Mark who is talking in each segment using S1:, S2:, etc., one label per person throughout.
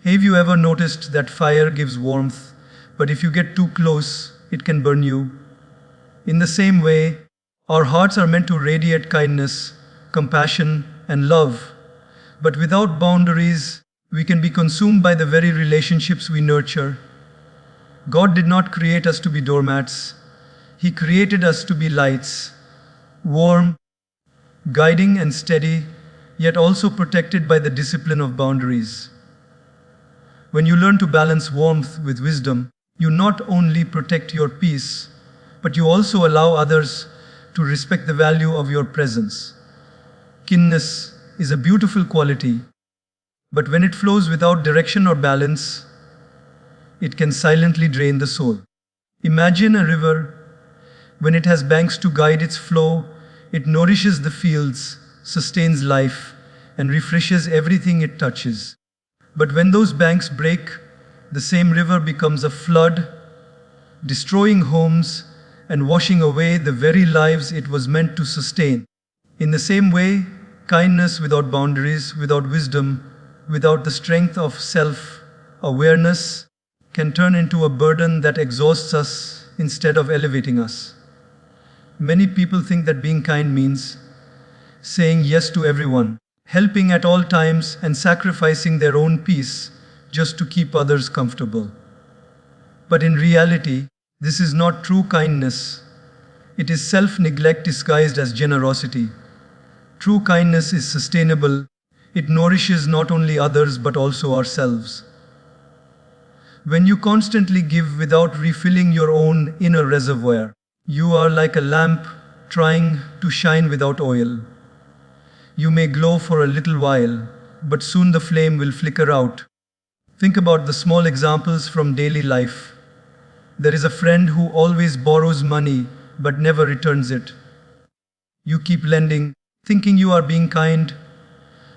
S1: Have you ever noticed that fire gives warmth, but if you get too close, it can burn you? In the same way, our hearts are meant to radiate kindness, compassion, and love. But without boundaries, we can be consumed by the very relationships we nurture. God did not create us to be doormats. He created us to be lights, warm, guiding and steady, yet also protected by the discipline of boundaries. When you learn to balance warmth with wisdom, you not only protect your peace, but you also allow others to respect the value of your presence. Kindness is a beautiful quality, but when it flows without direction or balance, it can silently drain the soul. Imagine a river. When it has banks to guide its flow, it nourishes the fields, sustains life, and refreshes everything it touches. But when those banks break, the same river becomes a flood, destroying homes and washing away the very lives it was meant to sustain. In the same way, kindness without boundaries, without wisdom, without the strength of self-awareness, can turn into a burden that exhausts us instead of elevating us. Many people think that being kind means saying yes to everyone, helping at all times, and sacrificing their own peace just to keep others comfortable. But in reality, this is not true kindness. It is self-neglect disguised as generosity. True kindness is sustainable. It nourishes not only others but also ourselves. When you constantly give without refilling your own inner reservoir, you are like a lamp trying to shine without oil. You may glow for a little while, but soon the flame will flicker out. Think about the small examples from daily life. There is a friend who always borrows money but never returns it. You keep lending, thinking you are being kind,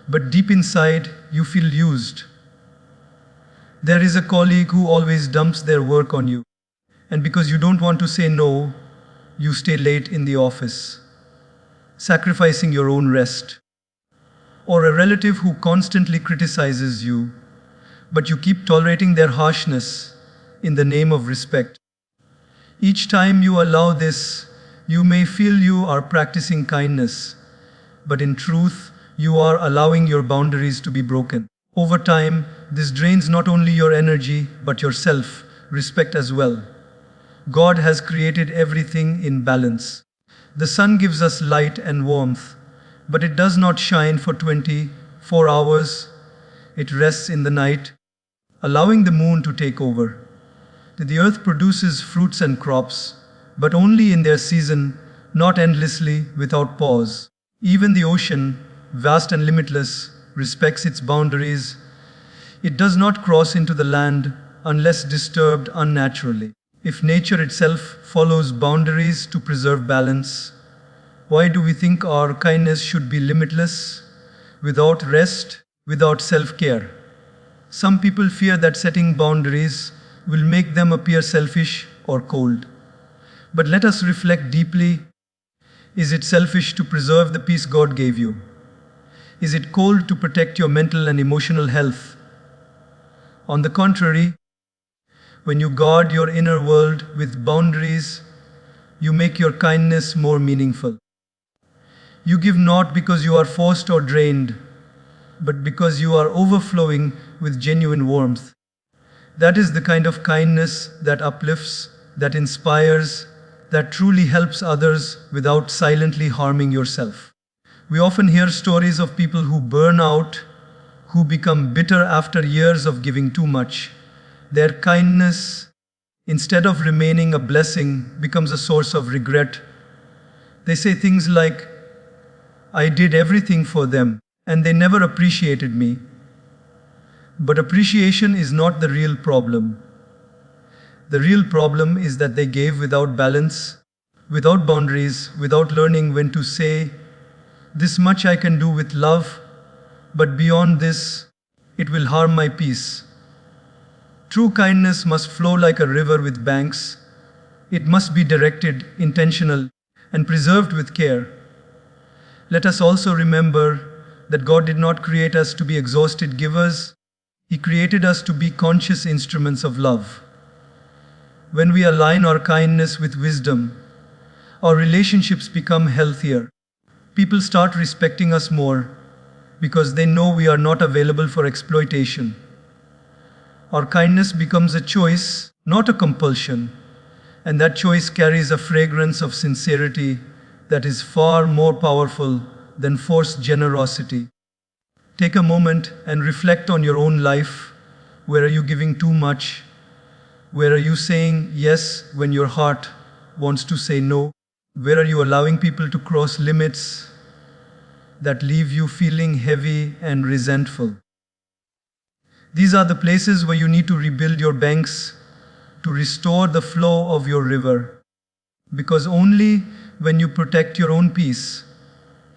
S1: but deep inside you feel used. There is a colleague who always dumps their work on you, and because you don't want to say no, you stay late in the office, sacrificing your own rest. Or a relative who constantly criticizes you, but you keep tolerating their harshness in the name of respect. Each time you allow this, you may feel you are practicing kindness, but in truth, you are allowing your boundaries to be broken. Over time, this drains not only your energy, but your self-respect as well. God has created everything in balance. The sun gives us light and warmth, but it does not shine for 24 hours. It rests in the night, allowing the moon to take over. The earth produces fruits and crops, but only in their season, not endlessly, without pause. Even the ocean, vast and limitless, respects its boundaries. It does not cross into the land unless disturbed unnaturally. If nature itself follows boundaries to preserve balance, why do we think our kindness should be limitless, without rest, without self-care? Some people fear that setting boundaries will make them appear selfish or cold. But let us reflect deeply. Is it selfish to preserve the peace God gave you? Is it cold to protect your mental and emotional health? On the contrary, when you guard your inner world with boundaries, you make your kindness more meaningful. You give not because you are forced or drained, but because you are overflowing with genuine warmth. That is the kind of kindness that uplifts, that inspires, that truly helps others without silently harming yourself. We often hear stories of people who burn out, who become bitter after years of giving too much. Their kindness, instead of remaining a blessing, becomes a source of regret. They say things like, "I did everything for them, and they never appreciated me." But appreciation is not the real problem. The real problem is that they gave without balance, without boundaries, without learning when to say, "This much I can do with love, but beyond this, it will harm my peace." True kindness must flow like a river with banks. It must be directed, intentional, and preserved with care. Let us also remember that God did not create us to be exhausted givers. He created us to be conscious instruments of love. When we align our kindness with wisdom, our relationships become healthier. People start respecting us more because they know we are not available for exploitation. Our kindness becomes a choice, not a compulsion, and that choice carries a fragrance of sincerity that is far more powerful than forced generosity. Take a moment and reflect on your own life. Where are you giving too much? Where are you saying yes when your heart wants to say no? Where are you allowing people to cross limits that leave you feeling heavy and resentful? These are the places where you need to rebuild your banks to restore the flow of your river. Because only when you protect your own peace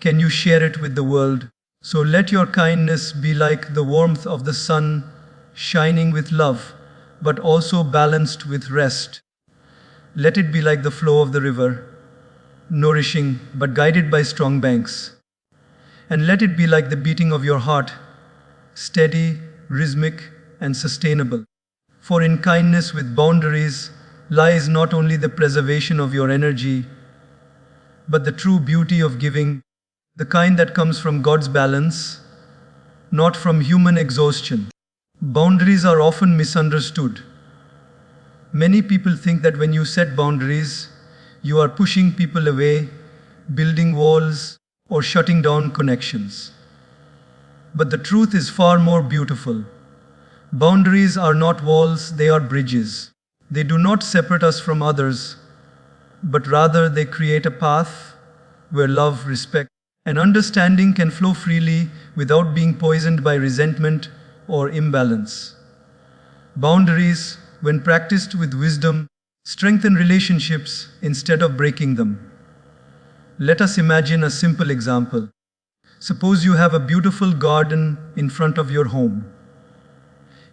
S1: can you share it with the world. So let your kindness be like the warmth of the sun, shining with love, but also balanced with rest. Let it be like the flow of the river, nourishing but guided by strong banks. And let it be like the beating of your heart, steady, rhythmic, and sustainable. For in kindness with boundaries lies not only the preservation of your energy, but the true beauty of giving, the kind that comes from God's balance, not from human exhaustion. Boundaries are often misunderstood. Many people think that when you set boundaries, you are pushing people away, building walls, or shutting down connections. But the truth is far more beautiful. Boundaries are not walls, they are bridges. They do not separate us from others, but rather they create a path where love, respect, and understanding can flow freely without being poisoned by resentment or imbalance. Boundaries, when practiced with wisdom, strengthen relationships instead of breaking them. Let us imagine a simple example. Suppose you have a beautiful garden in front of your home.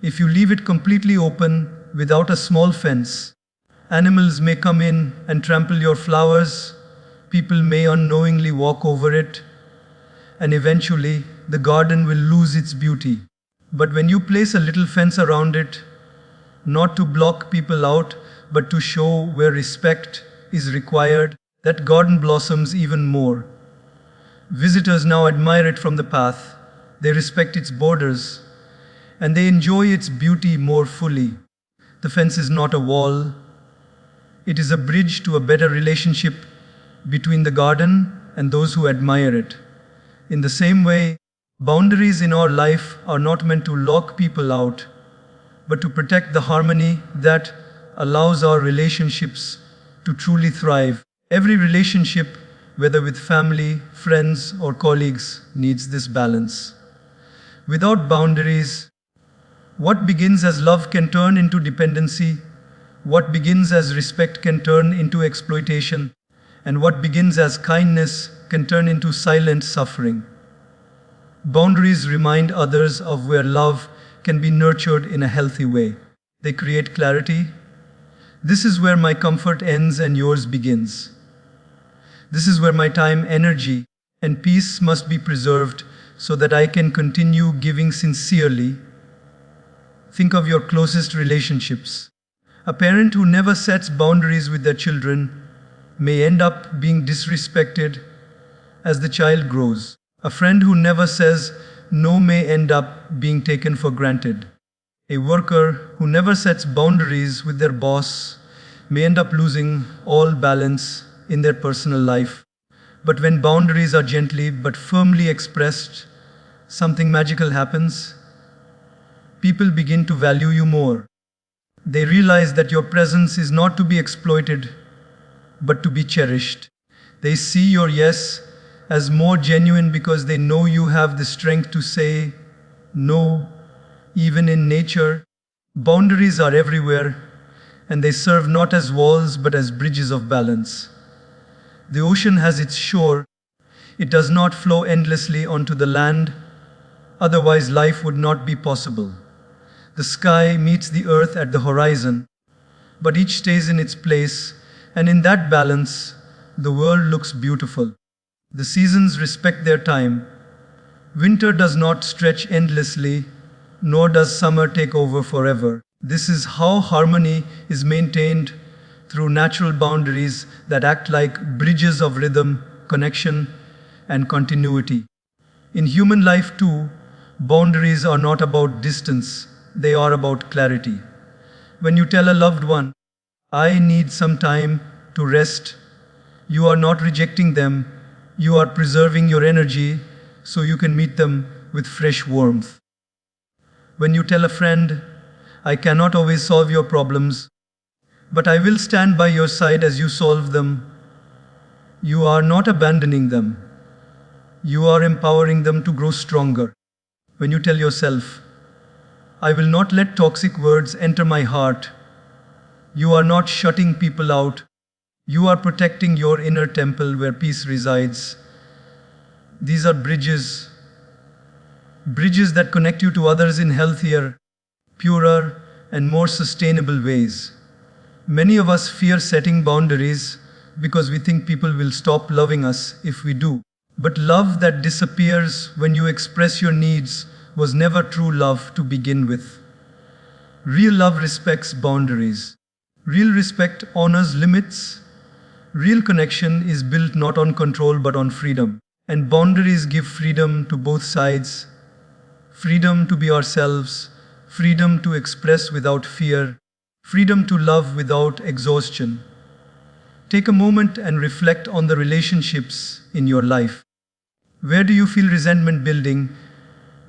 S1: If you leave it completely open without a small fence, animals may come in and trample your flowers, people may unknowingly walk over it, and eventually the garden will lose its beauty. But when you place a little fence around it, not to block people out, but to show where respect is required, that garden blossoms even more. Visitors now admire it from the path, they respect its borders, and they enjoy its beauty more fully. The fence is not a wall, it is a bridge to a better relationship between the garden and those who admire it. In the same way, boundaries in our life are not meant to lock people out, but to protect the harmony that allows our relationships to truly thrive. Every relationship, whether with family, friends, or colleagues, needs this balance. Without boundaries, what begins as love can turn into dependency, what begins as respect can turn into exploitation, and what begins as kindness can turn into silent suffering. Boundaries remind others of where love can be nurtured in a healthy way. They create clarity. This is where my comfort ends and yours begins. This is where my time, energy, and peace must be preserved so that I can continue giving sincerely. Think of your closest relationships. A parent who never sets boundaries with their children may end up being disrespected as the child grows. A friend who never says no may end up being taken for granted. A worker who never sets boundaries with their boss may end up losing all balance in their personal life. But when boundaries are gently but firmly expressed, something magical happens. People begin to value you more. They realize that your presence is not to be exploited, but to be cherished. They see your yes as more genuine because they know you have the strength to say no. Even in nature, boundaries are everywhere, and they serve not as walls but as bridges of balance. The ocean has its shore. It does not flow endlessly onto the land, otherwise life would not be possible. The sky meets the earth at the horizon, but each stays in its place, and in that balance, the world looks beautiful. The seasons respect their time. Winter does not stretch endlessly, nor does summer take over forever. This is how harmony is maintained through natural boundaries that act like bridges of rhythm, connection, and continuity. In human life, too, boundaries are not about distance, they are about clarity. When you tell a loved one, I need some time to rest, you are not rejecting them, you are preserving your energy so you can meet them with fresh warmth. When you tell a friend, I cannot always solve your problems, but I will stand by your side as you solve them, you are not abandoning them. You are empowering them to grow stronger. When you tell yourself, I will not let toxic words enter my heart, you are not shutting people out. You are protecting your inner temple where peace resides. These are bridges that connect you to others in healthier, purer, and more sustainable ways. Many of us fear setting boundaries because we think people will stop loving us if we do. But love that disappears when you express your needs was never true love to begin with. Real love respects boundaries. Real respect honors limits. Real connection is built not on control but on freedom. And boundaries give freedom to both sides. Freedom to be ourselves. Freedom to express without fear. Freedom to love without exhaustion. Take a moment and reflect on the relationships in your life. Where do you feel resentment building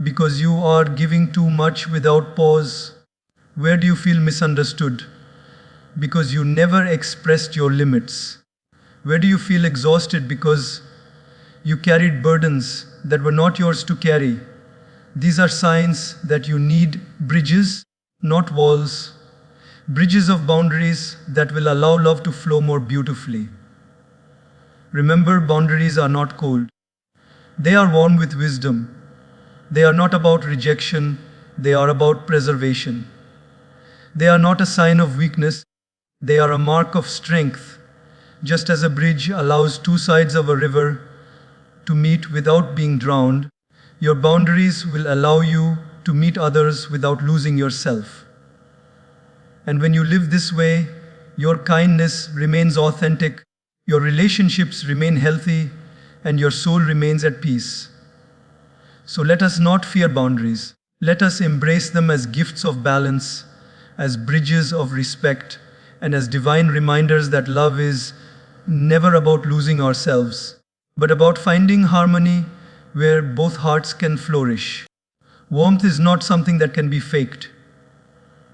S1: because you are giving too much without pause? Where do you feel misunderstood because you never expressed your limits? Where do you feel exhausted because you carried burdens that were not yours to carry? These are signs that you need bridges, not walls. Bridges of boundaries that will allow love to flow more beautifully. Remember, boundaries are not cold. They are worn with wisdom. They are not about rejection, they are about preservation. They are not a sign of weakness, they are a mark of strength. Just as a bridge allows two sides of a river to meet without being drowned, your boundaries will allow you to meet others without losing yourself. And when you live this way, your kindness remains authentic, your relationships remain healthy, and your soul remains at peace. So let us not fear boundaries. Let us embrace them as gifts of balance, as bridges of respect, and as divine reminders that love is never about losing ourselves, but about finding harmony where both hearts can flourish. Warmth is not something that can be faked.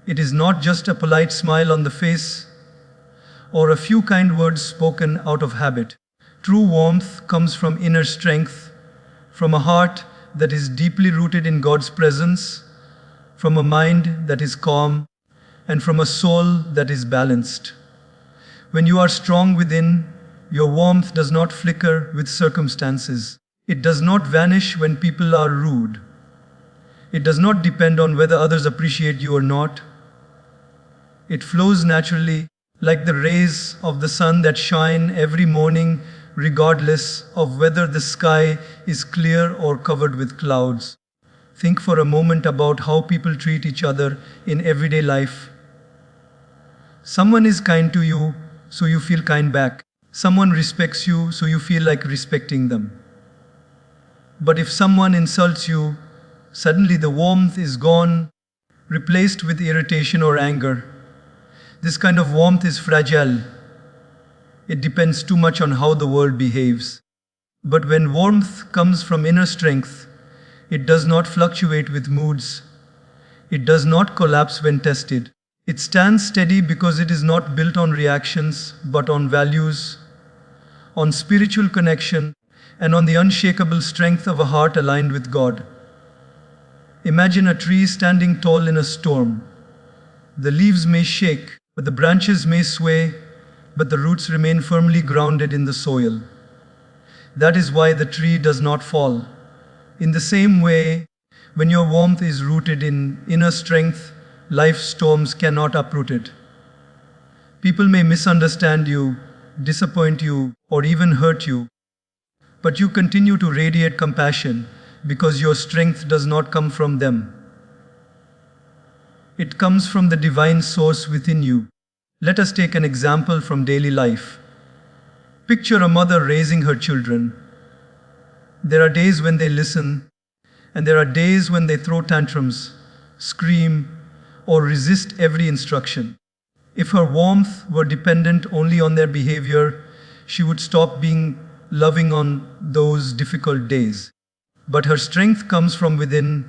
S1: It is not just a polite smile on the face or a few kind words spoken out of habit. True warmth comes from inner strength, from a heart that is deeply rooted in God's presence, from a mind that is calm, and from a soul that is balanced. When you are strong within, your warmth does not flicker with circumstances. It does not vanish when people are rude. It does not depend on whether others appreciate you or not. It flows naturally, like the rays of the sun that shine every morning, regardless of whether the sky is clear or covered with clouds. Think for a moment about how people treat each other in everyday life. Someone is kind to you, so you feel kind back. Someone respects you, so you feel like respecting them. But if someone insults you, suddenly the warmth is gone, replaced with irritation or anger. This kind of warmth is fragile. It depends too much on how the world behaves. But when warmth comes from inner strength, it does not fluctuate with moods. It does not collapse when tested. It stands steady because it is not built on reactions, but on values, on spiritual connection, and on the unshakable strength of a heart aligned with God. Imagine a tree standing tall in a storm. The leaves may shake, but the branches may sway, but the roots remain firmly grounded in the soil. That is why the tree does not fall. In the same way, when your warmth is rooted in inner strength, life's storms cannot uproot it. People may misunderstand you, disappoint you, or even hurt you, but you continue to radiate compassion because your strength does not come from them. It comes from the divine source within you. Let us take an example from daily life. Picture a mother raising her children. There are days when they listen, and there are days when they throw tantrums, scream, or resist every instruction. If her warmth were dependent only on their behavior, she would stop being loving on those difficult days. But her strength comes from within,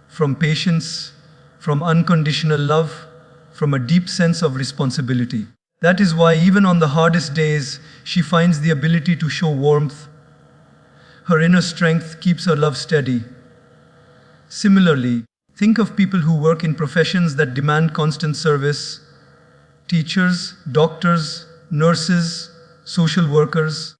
S1: from patience, from unconditional love, from a deep sense of responsibility. That is why, even on the hardest days, she finds the ability to show warmth. Her inner strength keeps her love steady. Similarly, think of people who work in professions that demand constant service: teachers, doctors, nurses, social workers.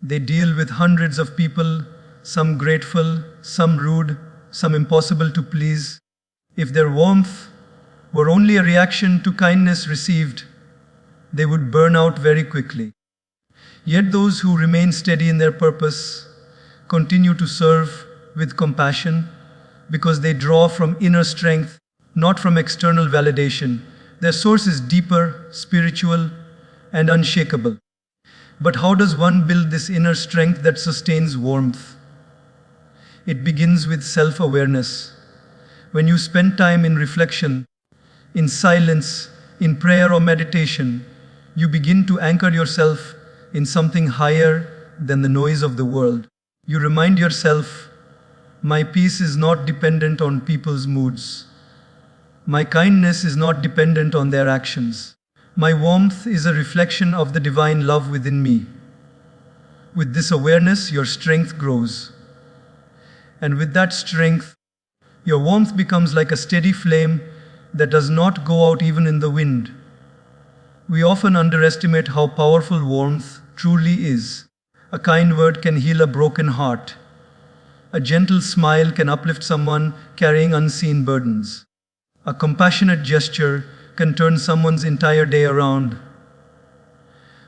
S1: They deal with hundreds of people, some grateful, some rude, some impossible to please. If their warmth were only a reaction to kindness received, they would burn out very quickly. Yet those who remain steady in their purpose continue to serve with compassion because they draw from inner strength, not from external validation. Their source is deeper, spiritual, and unshakable. But how does one build this inner strength that sustains warmth? It begins with self-awareness. When you spend time in reflection, in silence, in prayer or meditation, you begin to anchor yourself in something higher than the noise of the world. You remind yourself, my peace is not dependent on people's moods. My kindness is not dependent on their actions. My warmth is a reflection of the divine love within me. With this awareness, your strength grows. And with that strength, your warmth becomes like a steady flame that does not go out even in the wind. We often underestimate how powerful warmth truly is. A kind word can heal a broken heart. A gentle smile can uplift someone carrying unseen burdens. A compassionate gesture can turn someone's entire day around.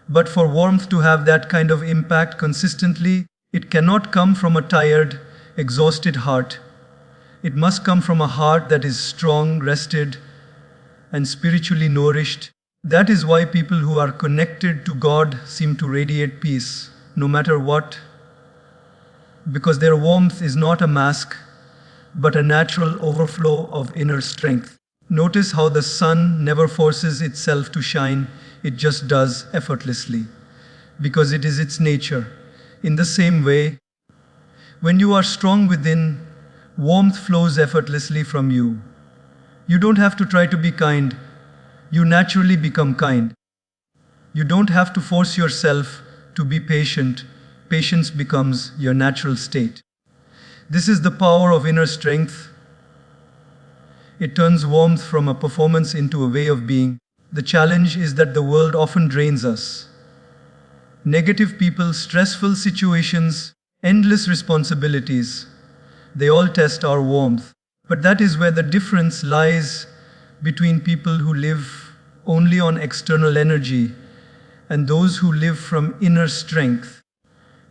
S1: But for warmth to have that kind of impact consistently, it cannot come from a tired, exhausted heart. It must come from a heart that is strong, rested, and spiritually nourished. That is why people who are connected to God seem to radiate peace, no matter what, because their warmth is not a mask, but a natural overflow of inner strength. Notice how the sun never forces itself to shine, it just does effortlessly, because it is its nature. In the same way, when you are strong within, warmth flows effortlessly from you. You don't have to try to be kind. You naturally become kind. You don't have to force yourself to be patient. Patience becomes your natural state. This is the power of inner strength. It turns warmth from a performance into a way of being. The challenge is that the world often drains us. Negative people, stressful situations, endless responsibilities, they all test our warmth. But that is where the difference lies between people who live only on external energy and those who live from inner strength.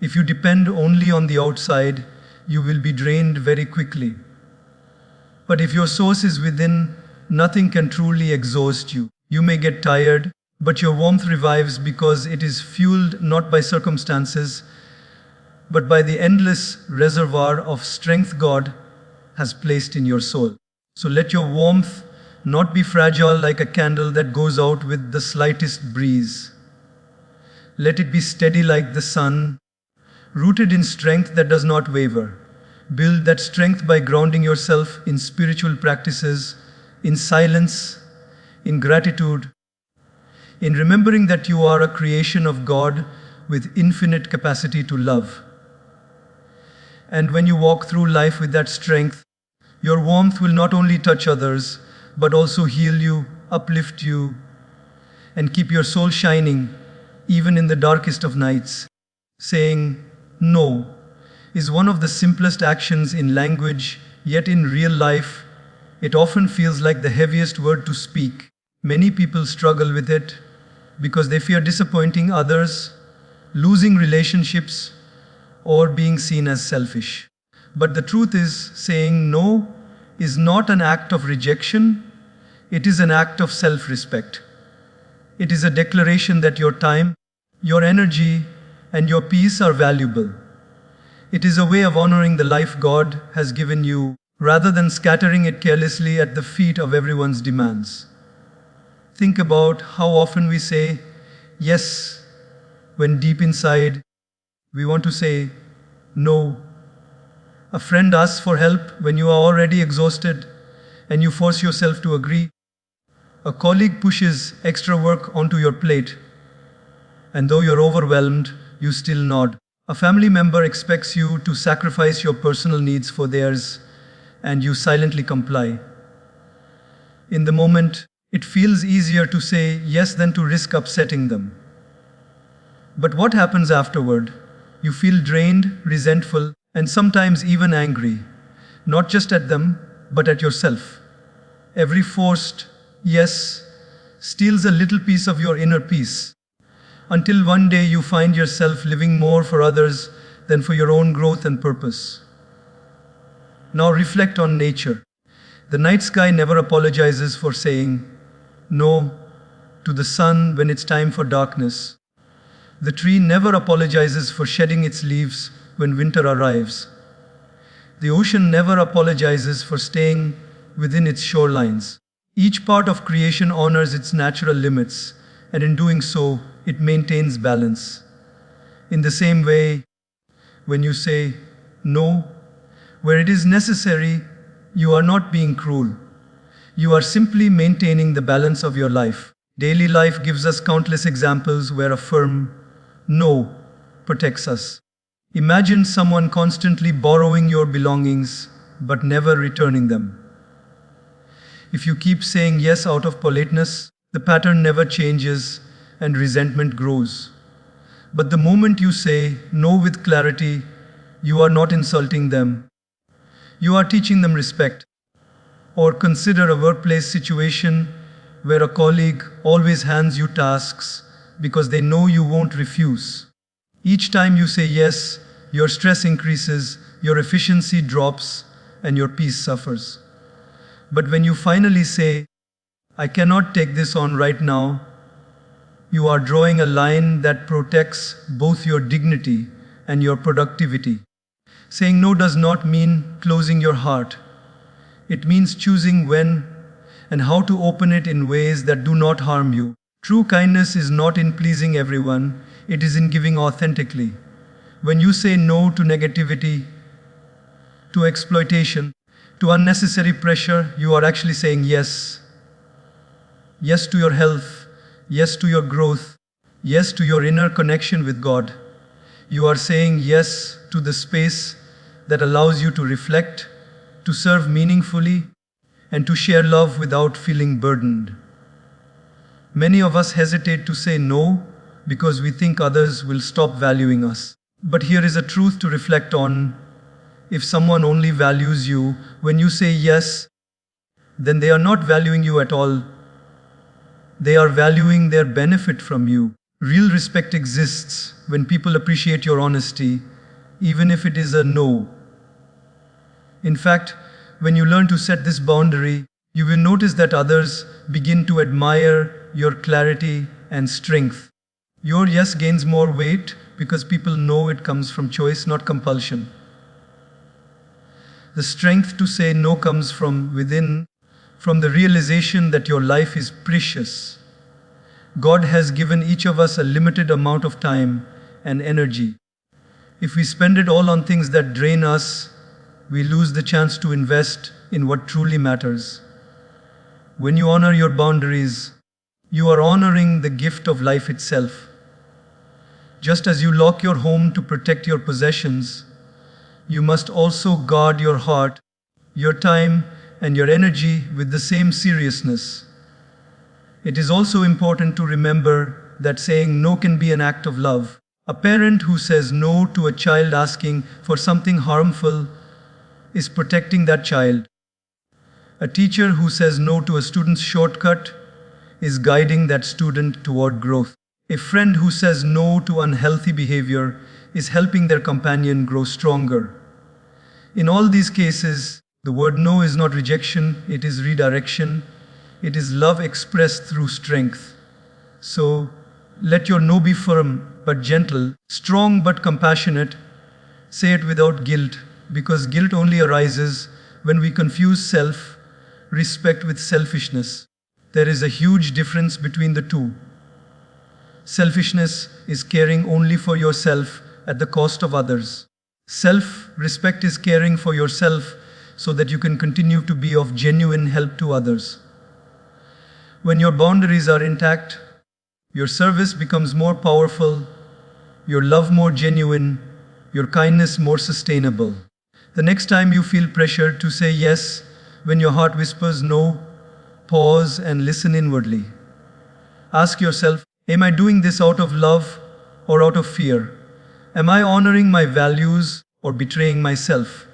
S1: If you depend only on the outside, you will be drained very quickly. But if your source is within, nothing can truly exhaust you. You may get tired, but your warmth revives because it is fueled not by circumstances, but by the endless reservoir of strength God has placed in your soul. So let your warmth not be fragile like a candle that goes out with the slightest breeze. Let it be steady like the sun, rooted in strength that does not waver. Build that strength by grounding yourself in spiritual practices, in silence, in gratitude, in remembering that you are a creation of God with infinite capacity to love. And when you walk through life with that strength, your warmth will not only touch others, but also heal you, uplift you, and keep your soul shining, even in the darkest of nights. Saying no is one of the simplest actions in language, yet in real life, it often feels like the heaviest word to speak. Many people struggle with it because they fear disappointing others, losing relationships, or being seen as selfish. But the truth is, saying no is not an act of rejection, It is an act of self-respect. It is a declaration that your time, your energy, and your peace are valuable. It is a way of honoring the life God has given you, rather than scattering it carelessly at the feet of everyone's demands. Think about how often we say yes when deep inside we want to say no. A friend asks for help when you are already exhausted and you force yourself to agree. A colleague pushes extra work onto your plate, and though you're overwhelmed, you still nod. A family member expects you to sacrifice your personal needs for theirs, and you silently comply. In the moment, it feels easier to say yes than to risk upsetting them. But what happens afterward? You feel drained, resentful, and sometimes even angry, not just at them, but at yourself. Every forced yes steals a little piece of your inner peace, until one day you find yourself living more for others than for your own growth and purpose. Now reflect on nature. The night sky never apologizes for saying no to the sun when it's time for darkness. The tree never apologizes for shedding its leaves when winter arrives. The ocean never apologizes for staying within its shorelines. Each part of creation honors its natural limits, and in doing so, it maintains balance. In the same way, when you say no, where it is necessary, you are not being cruel. You are simply maintaining the balance of your life. Daily life gives us countless examples where a firm no protects us. Imagine someone constantly borrowing your belongings but never returning them. If you keep saying yes out of politeness, the pattern never changes and resentment grows. But the moment you say no with clarity, you are not insulting them. You are teaching them respect. Or consider a workplace situation where a colleague always hands you tasks because they know you won't refuse. Each time you say yes, your stress increases, your efficiency drops, and your peace suffers. But when you finally say, I cannot take this on right now, you are drawing a line that protects both your dignity and your productivity. Saying no does not mean closing your heart. It means choosing when and how to open it in ways that do not harm you. True kindness is not in pleasing everyone, it is in giving authentically. When you say no to negativity, to exploitation, to unnecessary pressure, you are actually saying yes. Yes to your health, yes to your growth, yes to your inner connection with God. You are saying yes to the space that allows you to reflect, to serve meaningfully, and to share love without feeling burdened. Many of us hesitate to say no because we think others will stop valuing us. But here is a truth to reflect on. If someone only values you when you say yes, then they are not valuing you at all. They are valuing their benefit from you. Real respect exists when people appreciate your honesty, even if it is a no. In fact, when you learn to set this boundary, you will notice that others begin to admire your clarity and strength. Your yes gains more weight because people know it comes from choice, not compulsion. The strength to say no comes from within, from the realization that your life is precious. God has given each of us a limited amount of time and energy. If we spend it all on things that drain us, we lose the chance to invest in what truly matters. When you honor your boundaries, you are honoring the gift of life itself. Just as you lock your home to protect your possessions, you must also guard your heart, your time, and your energy with the same seriousness. It is also important to remember that saying no can be an act of love. A parent who says no to a child asking for something harmful is protecting that child. A teacher who says no to a student's shortcut is guiding that student toward growth. A friend who says no to unhealthy behavior is helping their companion grow stronger. In all these cases, the word no is not rejection, it is redirection. It is love expressed through strength. So, let your no be firm but gentle, strong but compassionate. Say it without guilt, because guilt only arises when we confuse self respect with selfishness. There is a huge difference between the two. Selfishness is caring only for yourself at the cost of others. Self respect is caring for yourself so that you can continue to be of genuine help to others. When your boundaries are intact, your service becomes more powerful, your love more genuine, your kindness more sustainable. The next time you feel pressure to say yes when your heart whispers no, pause and listen inwardly. Ask yourself, am I doing this out of love or out of fear? Am I honoring my values or betraying myself?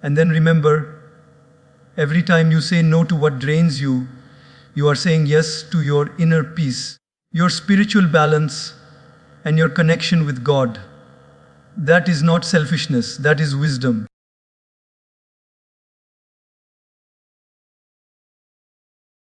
S1: And then remember, every time you say no to what drains you, you are saying yes to your inner peace, your spiritual balance, and your connection with God. That is not selfishness, that is wisdom.